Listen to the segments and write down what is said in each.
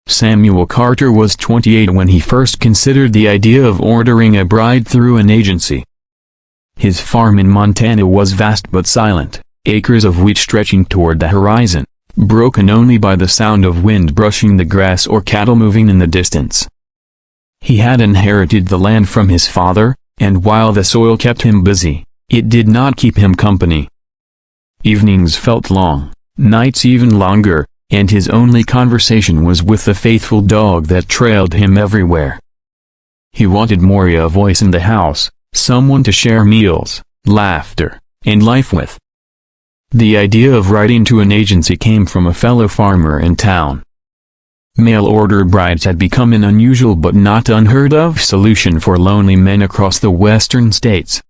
Samuel Carter was 28 when he first considered the idea of ordering a bride through an agency. His farm in Montana was vast but silent, acres of wheat stretching toward the horizon, broken only by the sound of wind brushing the grass or cattle moving in the distance. He had inherited the land from his father, and while the soil kept him busy, it did not keep him company. Evenings felt long, nights even longer, and his only conversation was with the faithful dog that trailed him everywhere. He wanted more a voice in the house, someone to share meals, laughter, and life with. The idea of writing to an agency came from a fellow farmer in town. Mail-order brides had become an unusual but not unheard-of solution for lonely men across the western states.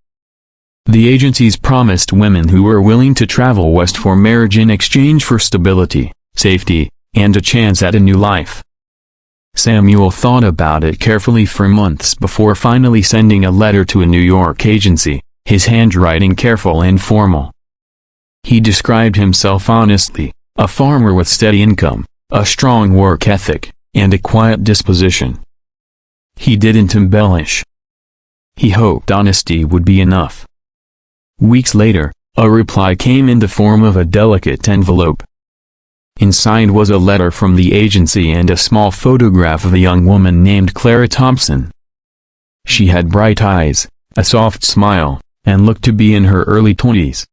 The agencies promised women who were willing to travel west for marriage in exchange for stability, safety, and a chance at a new life. Samuel thought about it carefully for months before finally sending a letter to a New York agency, his handwriting careful and formal. He described himself honestly, a farmer with steady income, a strong work ethic, and a quiet disposition. He didn't embellish. He hoped honesty would be enough. Weeks later, a reply came in the form of a delicate envelope. Inside was a letter from the agency and a small photograph of a young woman named Clara Thompson. She had bright eyes, a soft smile, and looked to be in her early 20s.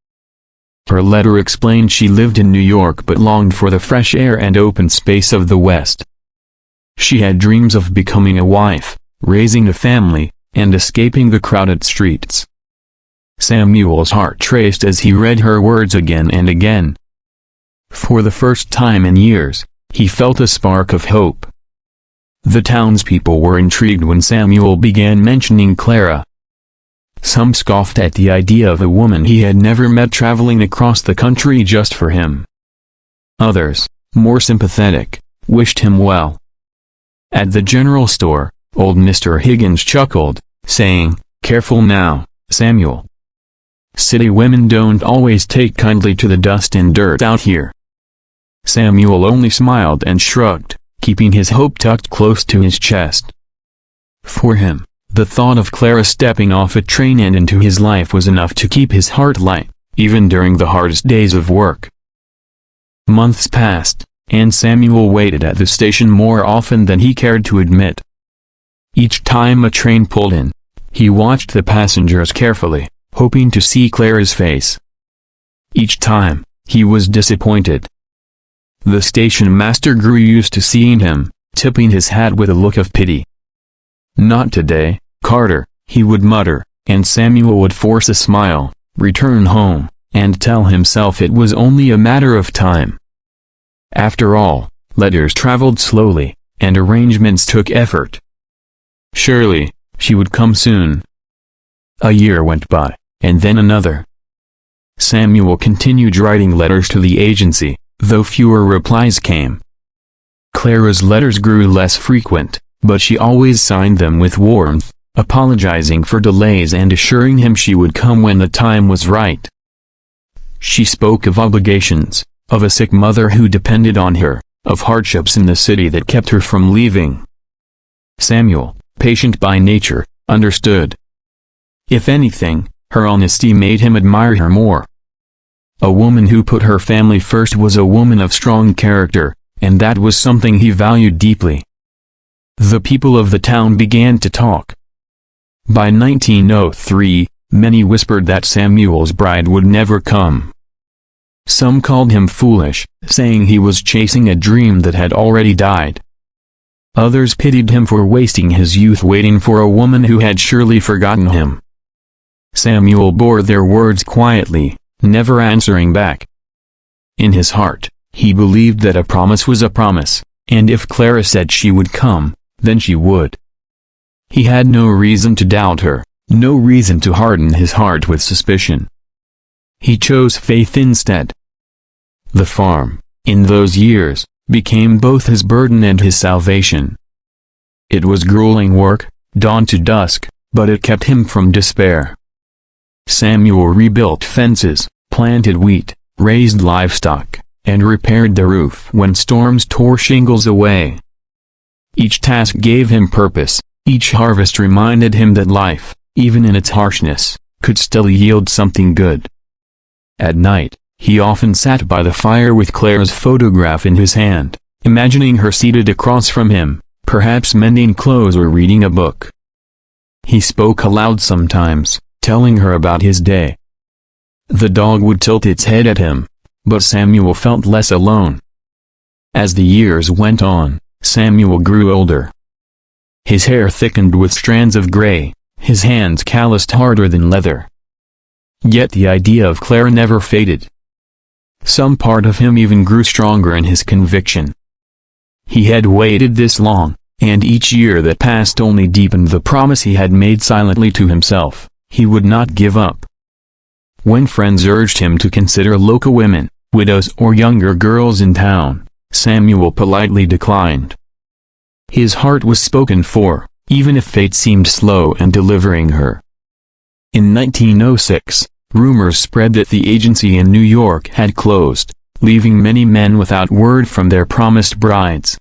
Her letter explained she lived in New York but longed for the fresh air and open space of the West. She had dreams of becoming a wife, raising a family, and escaping the crowded streets. Samuel's heart raced as he read her words again and again. For the first time in years, he felt a spark of hope. The townspeople were intrigued when Samuel began mentioning Clara. Some scoffed at the idea of a woman he had never met traveling across the country just for him. Others, more sympathetic, wished him well. At the general store, old Mr. Higgins chuckled, saying, "Careful now, Samuel. City women don't always take kindly to the dust and dirt out here." Samuel only smiled and shrugged, keeping his hope tucked close to his chest. For him, the thought of Clara stepping off a train and into his life was enough to keep his heart light, even during the hardest days of work. Months passed, and Samuel waited at the station more often than he cared to admit. Each time a train pulled in, he watched the passengers carefully, hoping to see Clara's face. Each time, he was disappointed. The station master grew used to seeing him, tipping his hat with a look of pity. "Not today, Carter," he would mutter, and Samuel would force a smile, return home, and tell himself it was only a matter of time. After all, letters traveled slowly, and arrangements took effort. Surely, she would come soon. A year went by, and then another. Samuel continued writing letters to the agency, though fewer replies came. Clara's letters grew less frequent, but she always signed them with warmth, apologizing for delays and assuring him she would come when the time was right. She spoke of obligations, of a sick mother who depended on her, of hardships in the city that kept her from leaving. Samuel, patient by nature, understood. If anything, her honesty made him admire her more. A woman who put her family first was a woman of strong character, and that was something he valued deeply. The people of the town began to talk. By 1903, many whispered that Samuel's bride would never come. Some called him foolish, saying he was chasing a dream that had already died. Others pitied him for wasting his youth waiting for a woman who had surely forgotten him. Samuel bore their words quietly, never answering back. In his heart, he believed that a promise was a promise, and if Clara said she would come, then she would. He had no reason to doubt her, no reason to harden his heart with suspicion. He chose faith instead. The farm, in those years, became both his burden and his salvation. It was grueling work, dawn to dusk, but it kept him from despair. Samuel rebuilt fences, planted wheat, raised livestock, and repaired the roof when storms tore shingles away. Each task gave him purpose, each harvest reminded him that life, even in its harshness, could still yield something good. At night, he often sat by the fire with Clara's photograph in his hand, imagining her seated across from him, perhaps mending clothes or reading a book. He spoke aloud sometimes, telling her about his day. The dog would tilt its head at him, but Samuel felt less alone. As the years went on, Samuel grew older. His hair thickened with strands of gray, his hands calloused harder than leather. Yet the idea of Clara never faded. Some part of him even grew stronger in his conviction. He had waited this long, and each year that passed only deepened the promise he had made silently to himself: he would not give up. When friends urged him to consider local women, widows or younger girls in town, Samuel politely declined. His heart was spoken for, even if fate seemed slow in delivering her. In 1906, rumors spread that the agency in New York had closed, leaving many men without word from their promised brides.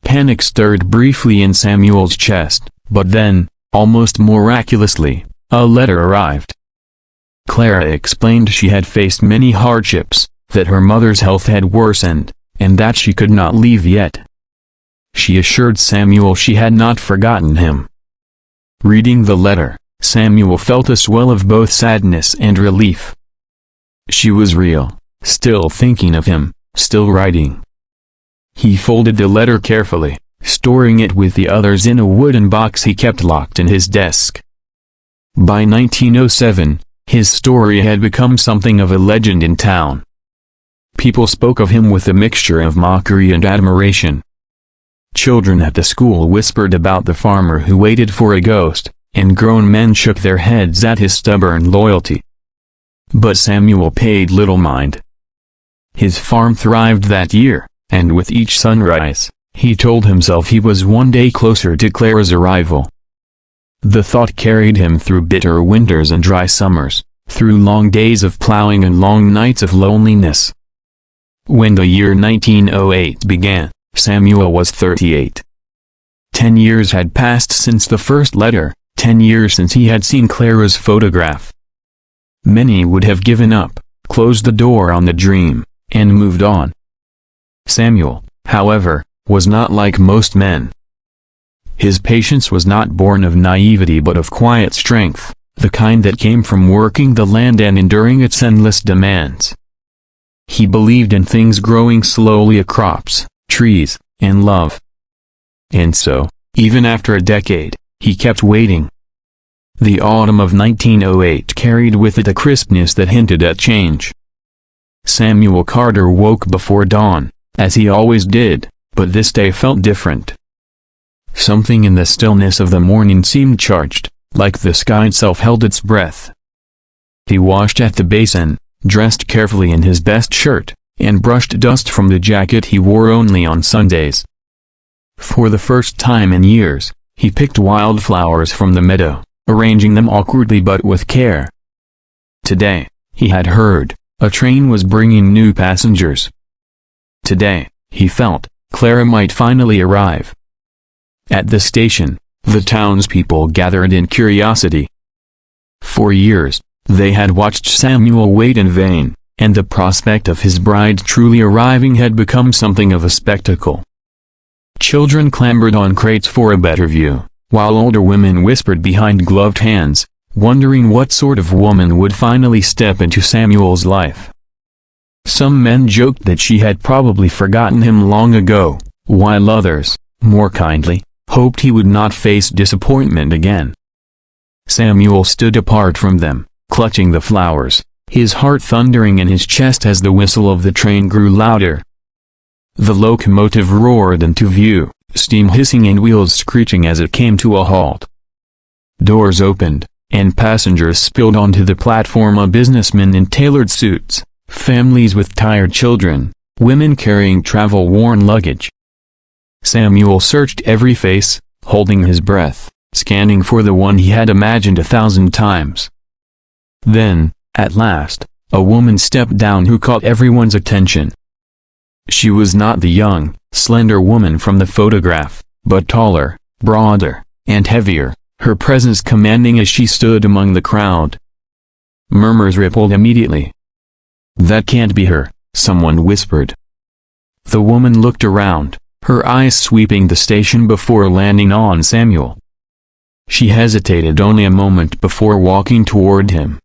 Panic stirred briefly in Samuel's chest, but then, almost miraculously, a letter arrived. Clara explained she had faced many hardships, that her mother's health had worsened, and that she could not leave yet. She assured Samuel she had not forgotten him. Reading the letter, Samuel felt a swell of both sadness and relief. She was real, still thinking of him, still writing. He folded the letter carefully, storing it with the others in a wooden box he kept locked in his desk. By 1907, his story had become something of a legend in town. People spoke of him with a mixture of mockery and admiration. Children at the school whispered about the farmer who waited for a ghost, and grown men shook their heads at his stubborn loyalty. But Samuel paid little mind. His farm thrived that year, and with each sunrise, he told himself he was one day closer to Clara's arrival. The thought carried him through bitter winters and dry summers, through long days of plowing and long nights of loneliness. When the year 1908 began, Samuel was 38. 10 years had passed since the first letter, 10 years since he had seen Clara's photograph. Many would have given up, closed the door on the dream, and moved on. Samuel, however, was not like most men. His patience was not born of naivety but of quiet strength, the kind that came from working the land and enduring its endless demands. He believed in things growing slowly: crops, trees, and love. And so, even after a decade, he kept waiting. The autumn of 1908 carried with it a crispness that hinted at change. Samuel Carter woke before dawn, as he always did, but this day felt different. Something in the stillness of the morning seemed charged, like the sky itself held its breath. He washed at the basin, dressed carefully in his best shirt, and brushed dust from the jacket he wore only on Sundays. For the first time in years, he picked wildflowers from the meadow, arranging them awkwardly but with care. Today, he had heard, a train was bringing new passengers. Today, he felt, Clara might finally arrive. At the station, the townspeople gathered in curiosity. For years, they had watched Samuel wait in vain, and the prospect of his bride truly arriving had become something of a spectacle. Children clambered on crates for a better view, while older women whispered behind gloved hands, wondering what sort of woman would finally step into Samuel's life. Some men joked that she had probably forgotten him long ago, while others, more kindly, hoped he would not face disappointment again. Samuel stood apart from them, clutching the flowers, his heart thundering in his chest as the whistle of the train grew louder. The locomotive roared into view, steam hissing and wheels screeching as it came to a halt. Doors opened, and passengers spilled onto the platform: businessmen in tailored suits, families with tired children, women carrying travel-worn luggage. Samuel searched every face, holding his breath, scanning for the one he had imagined 1,000 times. Then, at last, a woman stepped down who caught everyone's attention. She was not the young, slender woman from the photograph, but taller, broader, and heavier, her presence commanding as she stood among the crowd. Murmurs rippled immediately. "That can't be her," someone whispered. The woman looked around, her eyes sweeping the station before landing on Samuel. She hesitated only a moment before walking toward him.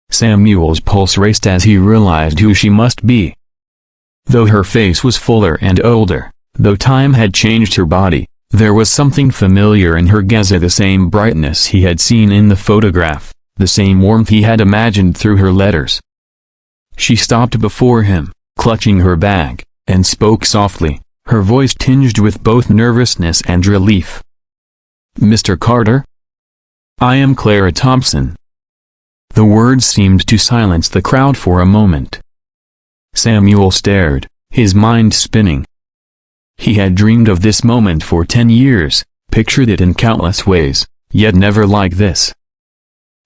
Samuel's pulse raced as he realized who she must be. Though her face was fuller and older, though time had changed her body, there was something familiar in her gaze, the same brightness he had seen in the photograph, the same warmth he had imagined through her letters. She stopped before him, clutching her bag, and spoke softly, her voice tinged with both nervousness and relief. "Mr. Carter? I am Clara Thompson." The words seemed to silence the crowd for a moment. Samuel stared, his mind spinning. He had dreamed of this moment for 10 years, pictured it in countless ways, yet never like this.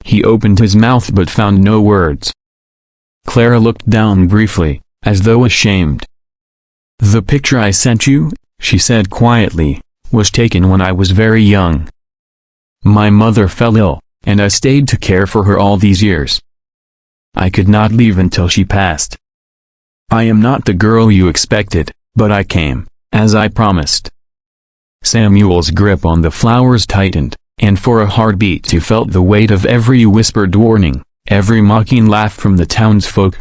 He opened his mouth but found no words. Clara looked down briefly, as though ashamed. "The picture I sent you," she said quietly, "was taken when I was very young. My mother fell ill, and I stayed to care for her all these years. I could not leave until she passed. I am not the girl you expected, but I came, as I promised." Samuel's grip on the flowers tightened, and for a heartbeat he felt the weight of every whispered warning, every mocking laugh from the townsfolk.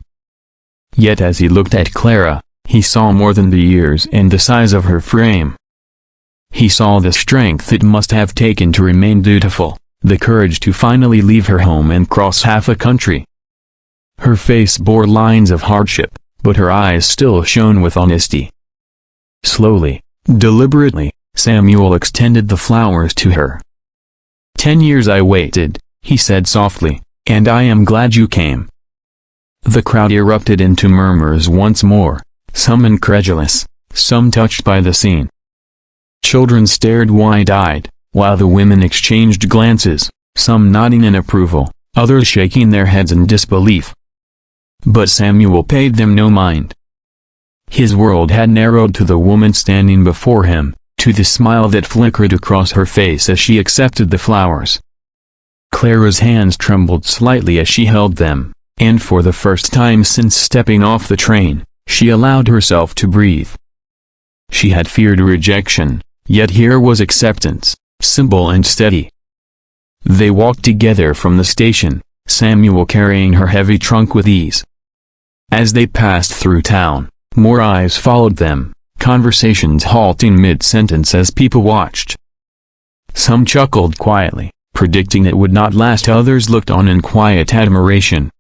Yet as he looked at Clara, he saw more than the years and the size of her frame. He saw the strength it must have taken to remain dutiful, the courage to finally leave her home and cross half a country. Her face bore lines of hardship, but her eyes still shone with honesty. Slowly, deliberately, Samuel extended the flowers to her. "10 years I waited," he said softly, "and I am glad you came." The crowd erupted into murmurs once more, some incredulous, some touched by the scene. Children stared wide-eyed, while the women exchanged glances, some nodding in approval, others shaking their heads in disbelief. But Samuel paid them no mind. His world had narrowed to the woman standing before him, to the smile that flickered across her face as she accepted the flowers. Clara's hands trembled slightly as she held them, and for the first time since stepping off the train, she allowed herself to breathe. She had feared rejection, yet here was acceptance, simple and steady. They walked together from the station, Samuel carrying her heavy trunk with ease. As they passed through town, more eyes followed them, conversations halting mid-sentence as people watched. Some chuckled quietly, predicting it would not last, others looked on in quiet admiration.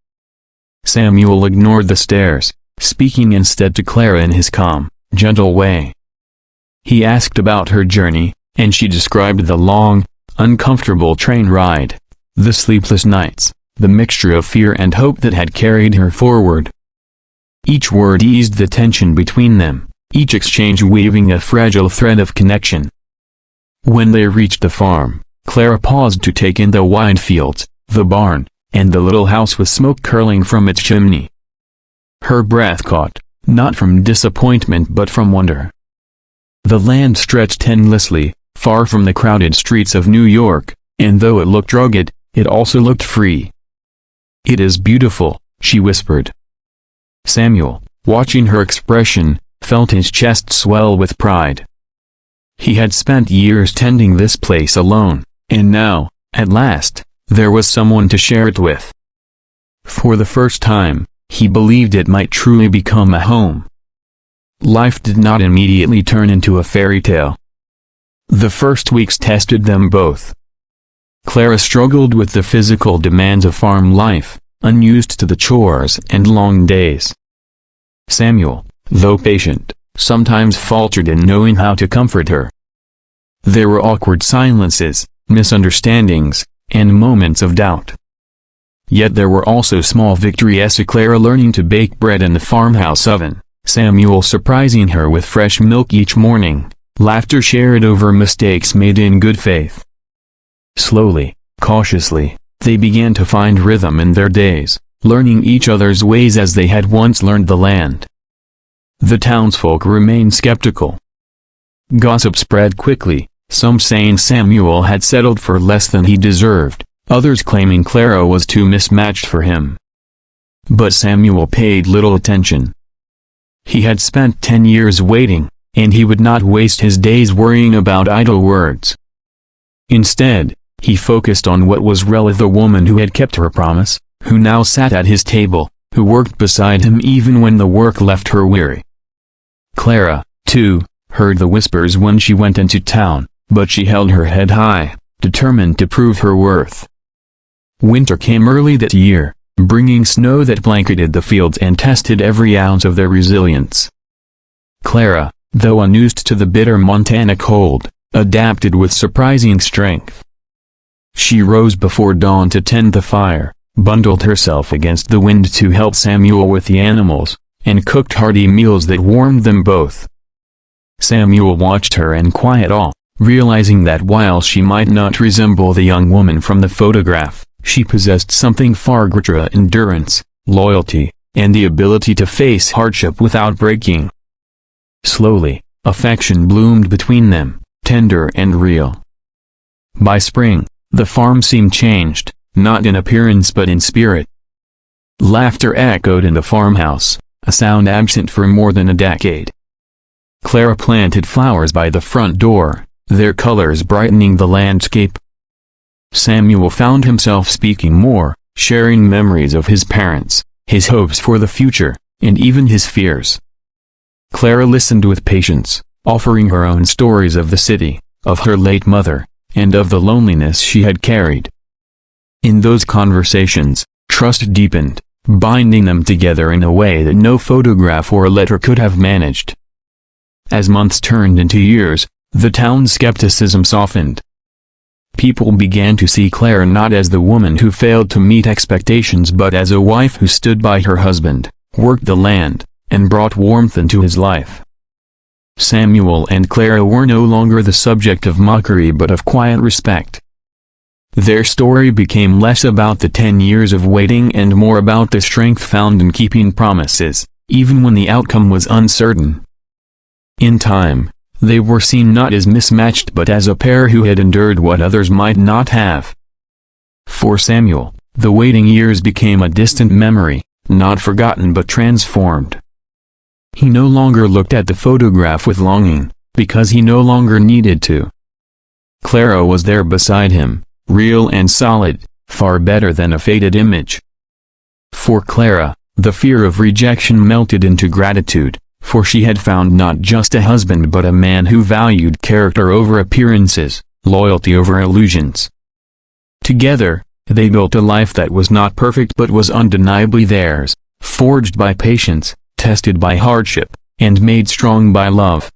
Samuel ignored the stares, speaking instead to Clara in his calm, gentle way. He asked about her journey, and she described the long, uncomfortable train ride, the sleepless nights, the mixture of fear and hope that had carried her forward. Each word eased the tension between them, each exchange weaving a fragile thread of connection. When they reached the farm, Clara paused to take in the wide fields, the barn, and the little house with smoke curling from its chimney. Her breath caught, not from disappointment but from wonder. The land stretched endlessly, far from the crowded streets of New York, and though it looked rugged, it also looked free. "It is beautiful," she whispered. Samuel, watching her expression, felt his chest swell with pride. He had spent years tending this place alone, and now, at last, there was someone to share it with. For the first time, he believed it might truly become a home. Life did not immediately turn into a fairy tale. The first weeks tested them both. Clara struggled with the physical demands of farm life, unused to the chores and long days. Samuel, though patient, sometimes faltered in knowing how to comfort her. There were awkward silences, misunderstandings, and moments of doubt. Yet there were also small victories, Clara learning to bake bread in the farmhouse oven, Samuel surprising her with fresh milk each morning, laughter shared over mistakes made in good faith. Slowly, cautiously, they began to find rhythm in their days, learning each other's ways as they had once learned the land. The townsfolk remained skeptical. Gossip spread quickly, some saying Samuel had settled for less than he deserved, others claiming Clara was too mismatched for him. But Samuel paid little attention. He had spent 10 years waiting, and he would not waste his days worrying about idle words. Instead, he focused on what was real: the woman who had kept her promise, who now sat at his table, who worked beside him even when the work left her weary. Clara, too, heard the whispers when she went into town, but she held her head high, determined to prove her worth. Winter came early that year, bringing snow that blanketed the fields and tested every ounce of their resilience. Clara, though unused to the bitter Montana cold, adapted with surprising strength. She rose before dawn to tend the fire, bundled herself against the wind to help Samuel with the animals, and cooked hearty meals that warmed them both. Samuel watched her in quiet awe, realizing that while she might not resemble the young woman from the photograph, she possessed something far greater: endurance, loyalty, and the ability to face hardship without breaking. Slowly, affection bloomed between them, tender and real. By spring, the farm seemed changed, not in appearance but in spirit. Laughter echoed in the farmhouse, a sound absent for more than a decade. Clara planted flowers by the front door, their colors brightening the landscape. Samuel found himself speaking more, sharing memories of his parents, his hopes for the future, and even his fears. Clara listened with patience, offering her own stories of the city, of her late mother, and of the loneliness she had carried. In those conversations, trust deepened, binding them together in a way that no photograph or letter could have managed. As months turned into years, the town's skepticism softened. People began to see Clara not as the woman who failed to meet expectations but as a wife who stood by her husband, worked the land, and brought warmth into his life. Samuel and Clara were no longer the subject of mockery but of quiet respect. Their story became less about the 10 years of waiting and more about the strength found in keeping promises, even when the outcome was uncertain. In time, they were seen not as mismatched but as a pair who had endured what others might not have. For Samuel, the waiting years became a distant memory, not forgotten but transformed. He no longer looked at the photograph with longing, because he no longer needed to. Clara was there beside him, real and solid, far better than a faded image. For Clara, the fear of rejection melted into gratitude, for she had found not just a husband but a man who valued character over appearances, loyalty over illusions. Together, they built a life that was not perfect but was undeniably theirs, forged by patience, tested by hardship, and made strong by love.